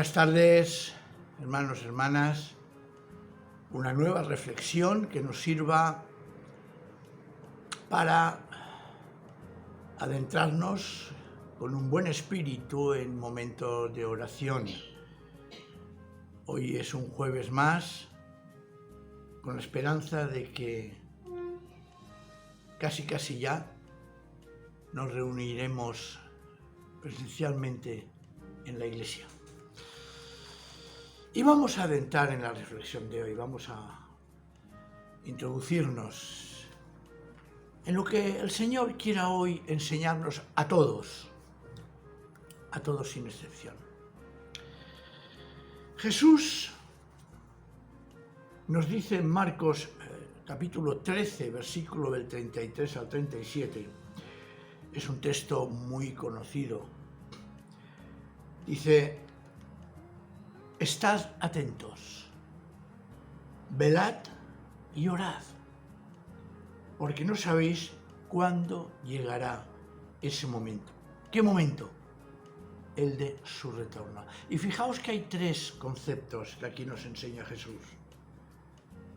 Buenas tardes, hermanos, hermanas. Una nueva reflexión que nos sirva para adentrarnos con un buen espíritu en momentos de oración. Hoy es un jueves más, con la esperanza de que casi ya nos reuniremos presencialmente en la iglesia. Y vamos a adentrar en la reflexión de hoy, vamos a introducirnos en lo que el Señor quiera hoy enseñarnos a todos sin excepción. Jesús nos dice en Marcos capítulo 13, versículo del 33 al 37, es un texto muy conocido. Dice: estad atentos, velad y orad, porque no sabéis cuándo llegará ese momento. ¿Qué momento? El de su retorno. Y fijaos que hay tres conceptos que aquí nos enseña Jesús.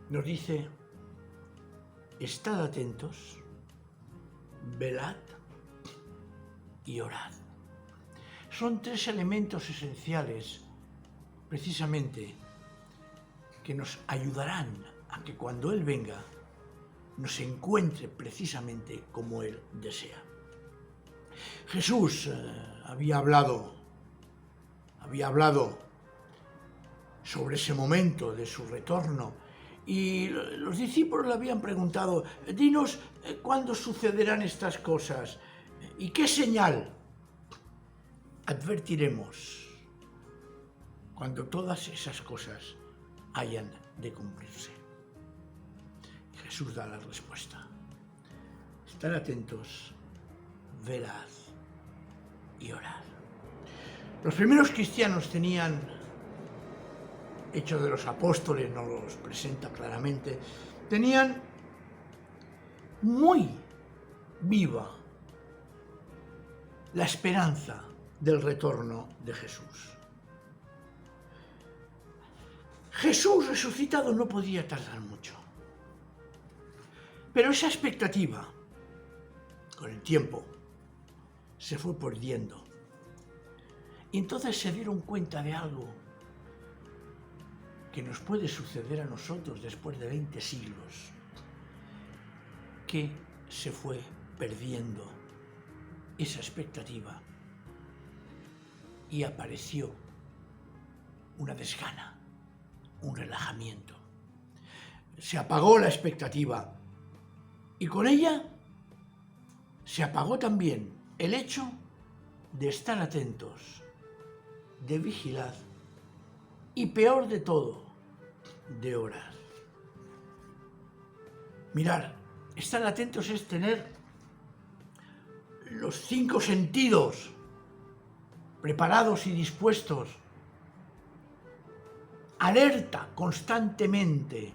Nos dice: estad atentos, velad y orad. Son tres elementos esenciales, precisamente, que nos ayudarán a que cuando Él venga nos encuentre precisamente como Él desea. Jesús había hablado sobre ese momento de su retorno y los discípulos le habían preguntado: dinos cuándo sucederán estas cosas y qué señal advertiremos cuando todas esas cosas hayan de cumplirse. Jesús da la respuesta: estad atentos, velad y orad. Los primeros cristianos tenían, Hechos de los Apóstoles nos los presenta claramente, tenían muy viva la esperanza del retorno de Jesús. Jesús resucitado no podía tardar mucho, pero esa expectativa, con el tiempo, se fue perdiendo. Y entonces se dieron cuenta de algo que nos puede suceder a nosotros después de 20 siglos, que se fue perdiendo esa expectativa y apareció una desgana, un relajamiento. Se apagó la expectativa y con ella se apagó también el hecho de estar atentos, de vigilar y, peor de todo, de orar. Mirar, estar atentos es tener los 5 sentidos preparados y dispuestos, alerta constantemente,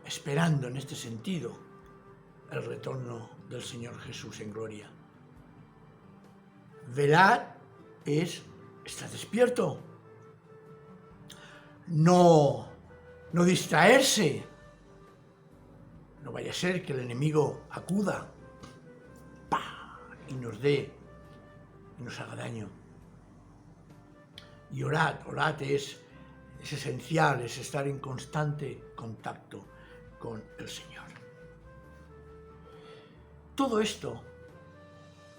esperando en este sentido el retorno del Señor Jesús en gloria. Velad es estar despierto, no distraerse, no vaya a ser que el enemigo acuda y nos dé y nos haga daño. Y orad es esencial, es estar en constante contacto con el Señor. Todo esto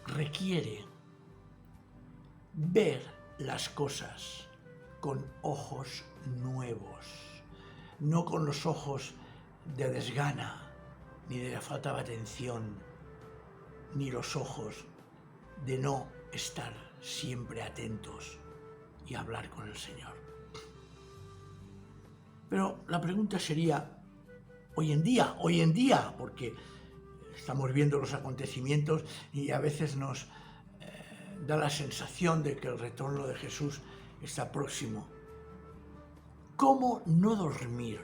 requiere ver las cosas con ojos nuevos, no con los ojos de desgana, ni de la falta de atención, ni los ojos de no estar siempre atentos y hablar con el Señor. Pero la pregunta sería, hoy en día, porque estamos viendo los acontecimientos y a veces nos da la sensación de que el retorno de Jesús está próximo. ¿Cómo no dormir?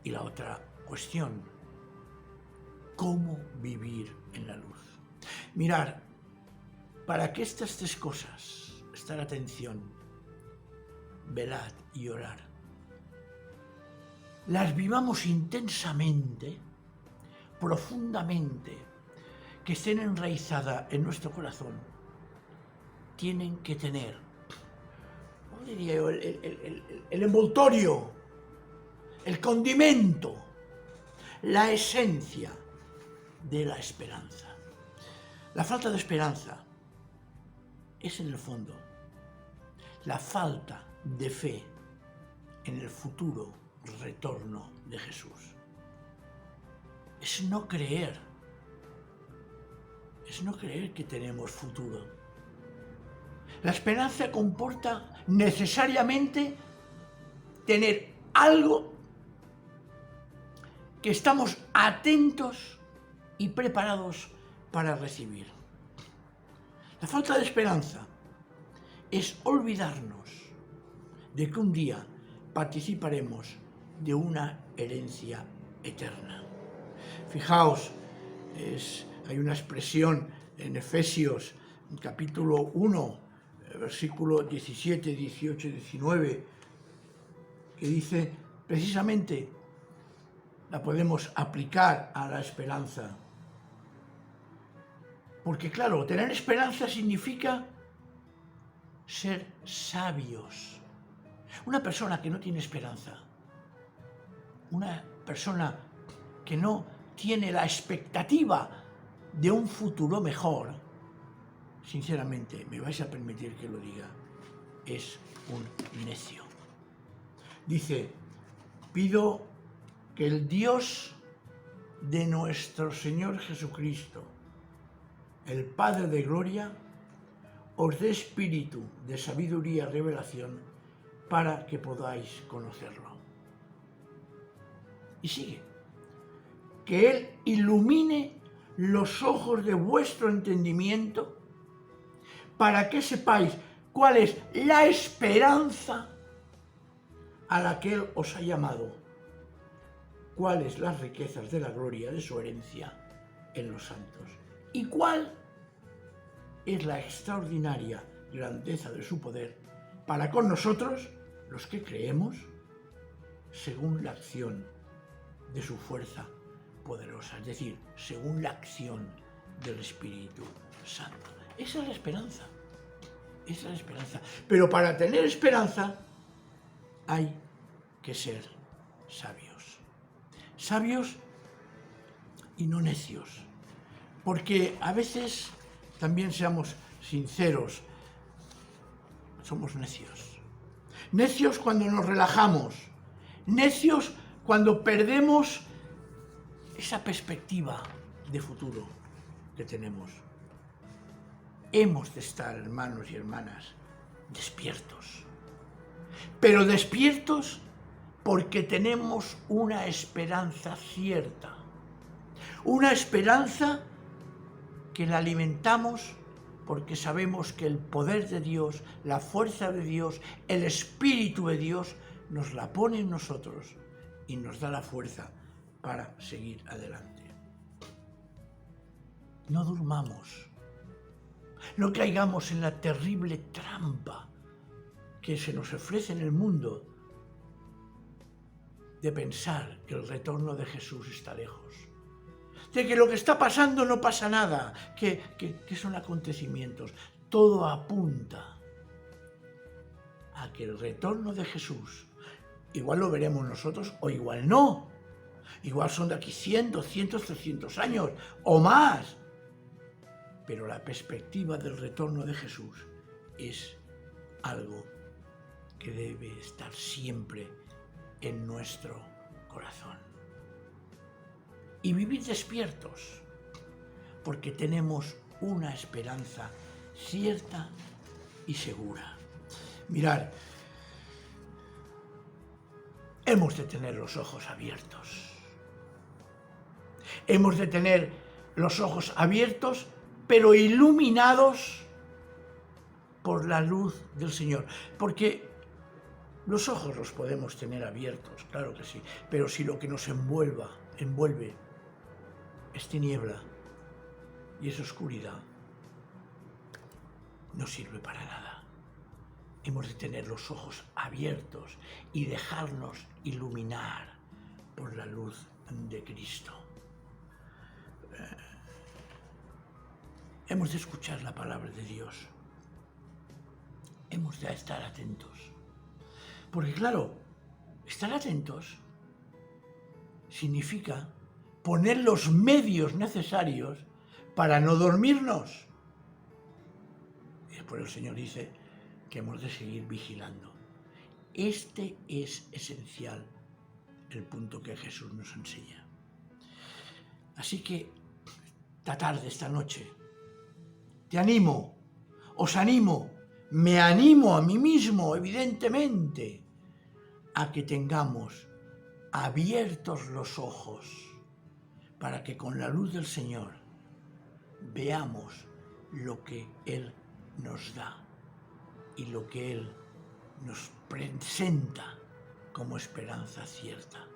Y la otra cuestión: ¿cómo vivir en la luz? Mirar, para que estas tres cosas, estar atención, velad y orar, las vivamos intensamente, profundamente, que estén enraizadas en nuestro corazón, tienen que tener, ¿cómo diría yo?, el envoltorio, el condimento, la esencia de la esperanza. La falta de esperanza es, en el fondo, la falta de fe en el futuro retorno de Jesús. Es no creer que tenemos futuro. La esperanza comporta necesariamente tener algo que estamos atentos y preparados para recibir. La falta de esperanza es olvidarnos de que un día participaremos de una herencia eterna. Fijaos, hay una expresión en Efesios, capítulo 1, versículo 17, 18 y 19, que dice, precisamente, la podemos aplicar a la esperanza. Porque claro, tener esperanza significa ser sabios. Una persona que no tiene esperanza, una persona que no tiene la expectativa de un futuro mejor, sinceramente, me vais a permitir que lo diga, es un necio. Dice, pido que el Dios de nuestro Señor Jesucristo, el Padre de gloria, os dé espíritu de sabiduría y revelación para que podáis conocerlo. Y sigue, que Él ilumine los ojos de vuestro entendimiento para que sepáis cuál es la esperanza a la que Él os ha llamado, cuáles las riquezas de la gloria de su herencia en los santos y cuál es la extraordinaria grandeza de su poder para con nosotros, los que creemos, según la acción de su fuerza poderosa, es decir, según la acción del Espíritu Santo. Esa es la esperanza, esa es la esperanza. Pero para tener esperanza hay que ser sabios. Sabios y no necios. Porque a veces, también seamos sinceros, somos necios. Necios cuando nos relajamos. Necios cuando perdemos esa perspectiva de futuro que tenemos. Hemos de estar, hermanos y hermanas, despiertos. Pero despiertos porque tenemos una esperanza cierta. Una esperanza que la alimentamos porque sabemos que el poder de Dios, la fuerza de Dios, el Espíritu de Dios nos la pone en nosotros y nos da la fuerza para seguir adelante. No durmamos, no caigamos en la terrible trampa que se nos ofrece en el mundo de pensar que el retorno de Jesús está lejos, de que lo que está pasando no pasa nada, que son acontecimientos. Todo apunta a que el retorno de Jesús, igual lo veremos nosotros o igual no, igual son de aquí 100, 200, 300 años o más, pero la perspectiva del retorno de Jesús es algo que debe estar siempre en nuestro corazón. Y vivir despiertos, porque tenemos una esperanza cierta y segura. Mirad, hemos de tener los ojos abiertos. Hemos de tener los ojos abiertos, pero iluminados por la luz del Señor. Porque los ojos los podemos tener abiertos, claro que sí, pero si lo que nos envuelve es tiniebla y es oscuridad, no sirve para nada. Hemos de tener los ojos abiertos y dejarnos iluminar por la luz de Cristo. Hemos de escuchar la palabra de Dios. Hemos de estar atentos. Porque claro, estar atentos significa poner los medios necesarios para no dormirnos. Y después el Señor dice que hemos de seguir vigilando. Este es esencial, el punto que Jesús nos enseña. Así que esta tarde, esta noche, te animo, os animo, me animo a mí mismo, evidentemente, a que tengamos abiertos los ojos para que con la luz del Señor veamos lo que Él nos da y lo que Él nos presenta como esperanza cierta,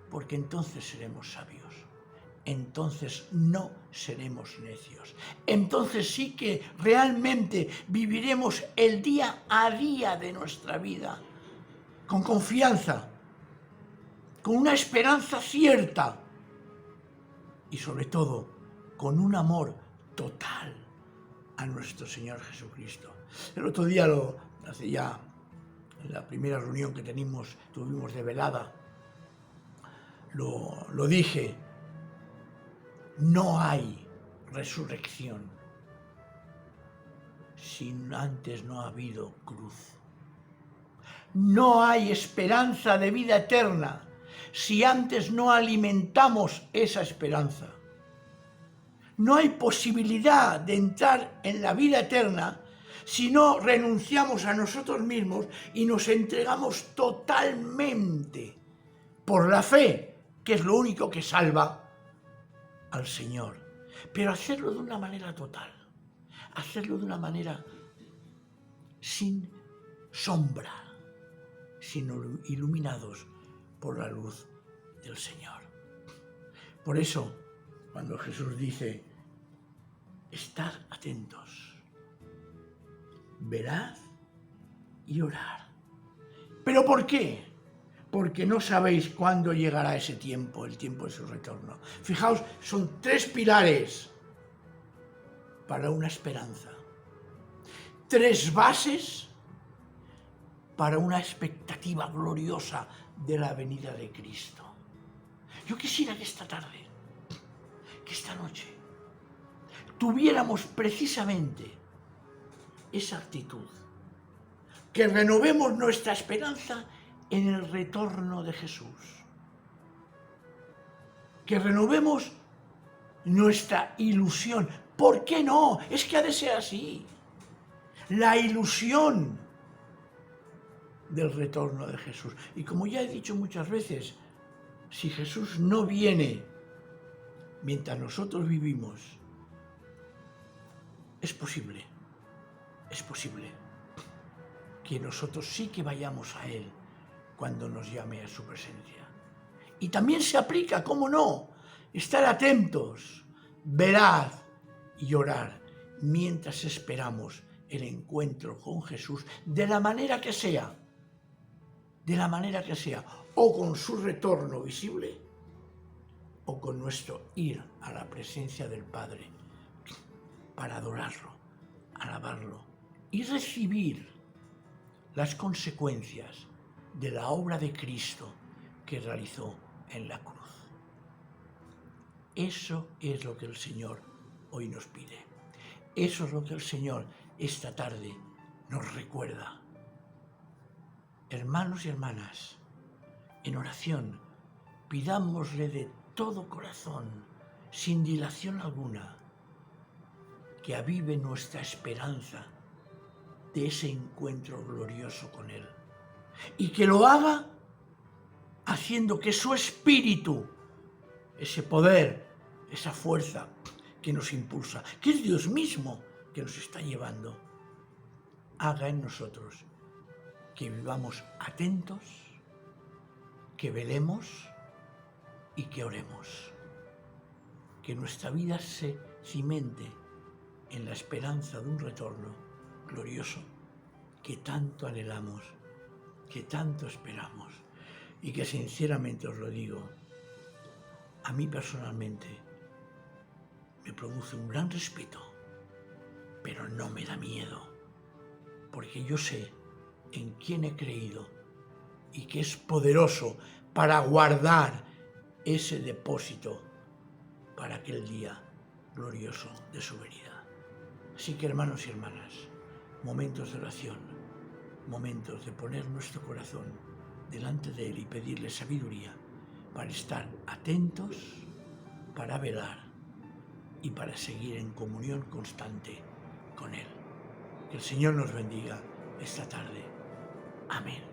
porque entonces seremos sabios. Entonces no seremos necios. Entonces sí que realmente viviremos el día a día de nuestra vida con confianza, con una esperanza cierta y sobre todo con un amor total a nuestro Señor Jesucristo. El otro día, hace ya en la primera reunión que tuvimos de velada, lo dije. No hay resurrección si antes no ha habido cruz. No hay esperanza de vida eterna si antes no alimentamos esa esperanza. No hay posibilidad de entrar en la vida eterna si no renunciamos a nosotros mismos y nos entregamos totalmente por la fe, que es lo único que salva, al Señor, pero hacerlo de una manera total, hacerlo de una manera sin sombra, sino iluminados por la luz del Señor. Por eso, cuando Jesús dice, estad atentos, velad y orad. ¿Pero por qué? Porque no sabéis cuándo llegará ese tiempo, el tiempo de su retorno. Fijaos, son 3 pilares para una esperanza. 3 bases para una expectativa gloriosa de la venida de Cristo. Yo quisiera que esta tarde, que esta noche, tuviéramos precisamente esa actitud, que renovemos nuestra esperanza en el retorno de Jesús, que renovemos nuestra ilusión. ¿Por qué no? Es que ha de ser así. La ilusión del retorno de Jesús. Y como ya he dicho muchas veces, si Jesús no viene mientras nosotros vivimos, es posible que nosotros sí que vayamos a Él cuando nos llame a su presencia. Y también se aplica, ¿cómo no?, estar atentos, velad y orar mientras esperamos el encuentro con Jesús de la manera que sea, o con su retorno visible, o con nuestro ir a la presencia del Padre para adorarlo, alabarlo y recibir las consecuencias de la obra de Cristo que realizó en la cruz. Eso es lo que el Señor hoy nos pide. Eso es lo que el Señor esta tarde nos recuerda. Hermanos y hermanas, en oración, pidámosle de todo corazón, sin dilación alguna, que avive nuestra esperanza de ese encuentro glorioso con Él. Y que lo haga haciendo que su espíritu, ese poder, esa fuerza que nos impulsa, que es Dios mismo que nos está llevando, haga en nosotros que vivamos atentos, que velemos y que oremos. Que nuestra vida se cimente en la esperanza de un retorno glorioso que tanto anhelamos, que tanto esperamos y que sinceramente os lo digo, a mí personalmente me produce un gran respeto, pero no me da miedo, porque yo sé en quién he creído y que es poderoso para guardar ese depósito para aquel día glorioso de su venida. Así que, hermanos y hermanas, momentos de oración, momentos de poner nuestro corazón delante de Él y pedirle sabiduría para estar atentos, para velar y para seguir en comunión constante con Él. Que el Señor nos bendiga esta tarde. Amén.